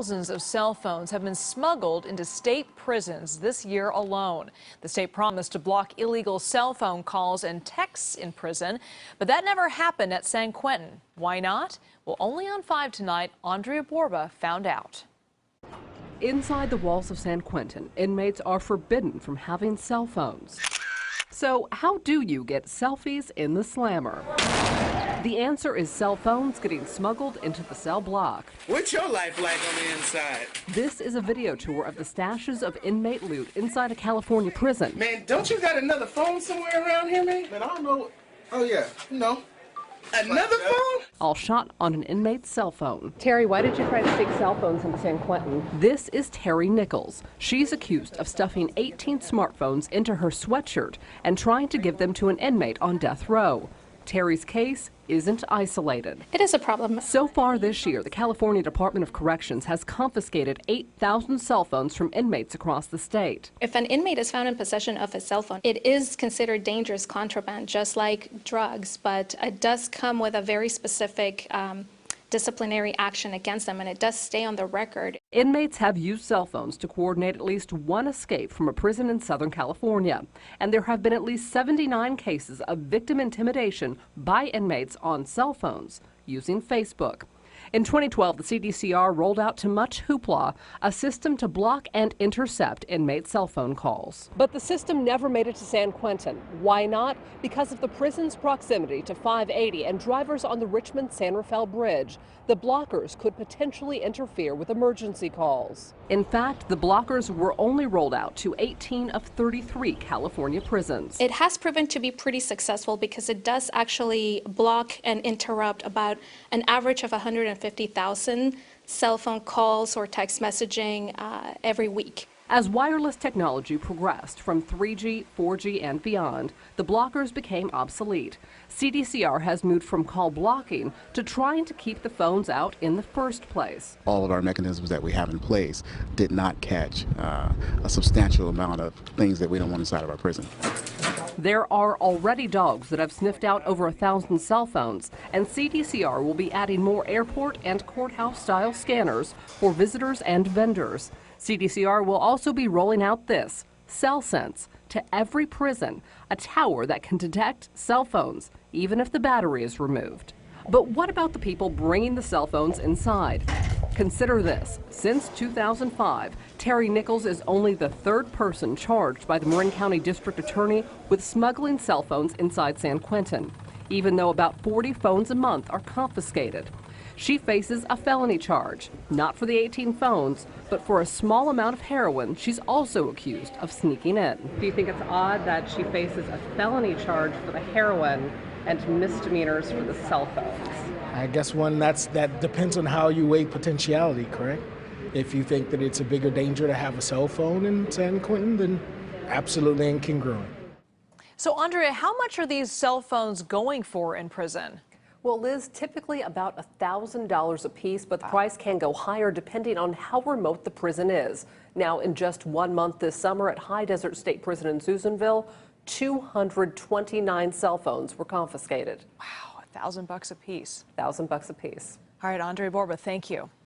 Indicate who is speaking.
Speaker 1: Thousands of cell phones have been smuggled into state prisons this year alone. The state promised to block illegal cell phone calls and texts in prison, but that never happened at San Quentin. Why not? Well, only on 5 tonight, Andria Borba found out.
Speaker 2: Inside the walls of San Quentin, inmates are forbidden from having cell phones. So how do you get selfies in the slammer? The answer is cell phones getting smuggled into the cell block.
Speaker 3: What's your life like on the inside?
Speaker 2: This is a video tour of the stashes of inmate loot inside a California prison.
Speaker 3: Man, don't you got another phone somewhere around here, man? Man, I don't know. Oh, yeah. No. Another phone?
Speaker 2: All shot on an inmate's cell phone. Terry, why did you try to stick cell phones into San Quentin? This is Terry Nichols. She's accused of stuffing 18 smartphones into her sweatshirt and trying to give them to an inmate on death row. Terry's case isn't isolated.
Speaker 4: It is a problem.
Speaker 2: So far this year, the California Department of Corrections has confiscated 8,000 cell phones from inmates across the state.
Speaker 4: If an inmate is found in possession of a cell phone, it is considered dangerous contraband, just like drugs, but it does come with a very specific disciplinary action against them, and it does stay on the record.
Speaker 2: Inmates have used cell phones to coordinate at least one escape from a prison in Southern California, and there have been at least 79 cases of victim intimidation by inmates on cell phones using Facebook. In 2012, the CDCR rolled out to much hoopla a system to block and intercept inmate cell phone calls. But the system never made it to San Quentin. Why not? Because of the prison's proximity to 580 and drivers on the Richmond-San Rafael Bridge. The blockers could potentially interfere with emergency calls. In fact, the blockers were only rolled out to 18 of 33 California prisons.
Speaker 4: It has proven to be pretty successful because it does actually block and interrupt about an average of 150,000 cell phone calls or text messaging every week.
Speaker 2: As wireless technology progressed from 3G, 4G, and beyond, the blockers became obsolete. CDCR has moved from call blocking to trying to keep the phones out in the first place.
Speaker 5: All of our mechanisms that we have in place did not catch a substantial amount of things that we don't want inside of our prison.
Speaker 2: There are already dogs that have sniffed out over 1,000 cell phones, and CDCR will be adding more airport and courthouse-style scanners for visitors and vendors. CDCR will also be rolling out this, CellSense, to every prison, a tower that can detect cell phones, even if the battery is removed. But what about the people bringing the cell phones inside? Consider this. Since 2005, Terry Nichols is only the third person charged by the Marin County District Attorney with smuggling cell phones inside San Quentin, even though about 40 phones a month are confiscated. She faces a felony charge, not for the 18 phones, but for a small amount of heroin she's also accused of sneaking in. Do you think it's odd that she faces a felony charge for the heroin and misdemeanors for the cell phones?
Speaker 6: I guess that depends on how you weigh potentiality, correct? If you think that it's a bigger danger to have a cell phone in San Quentin, then absolutely incongruent.
Speaker 1: So, Andrea, how much are these cell phones going for in prison?
Speaker 2: Well, Liz, typically about $1,000 a piece, but the price can go higher depending on how remote the prison is. Now, in just 1 month this summer at High Desert State Prison in Susanville, 229 cell phones were confiscated.
Speaker 1: Wow, $1,000 a piece.
Speaker 2: $1,000 a piece.
Speaker 1: All right, Andria Borba, thank you.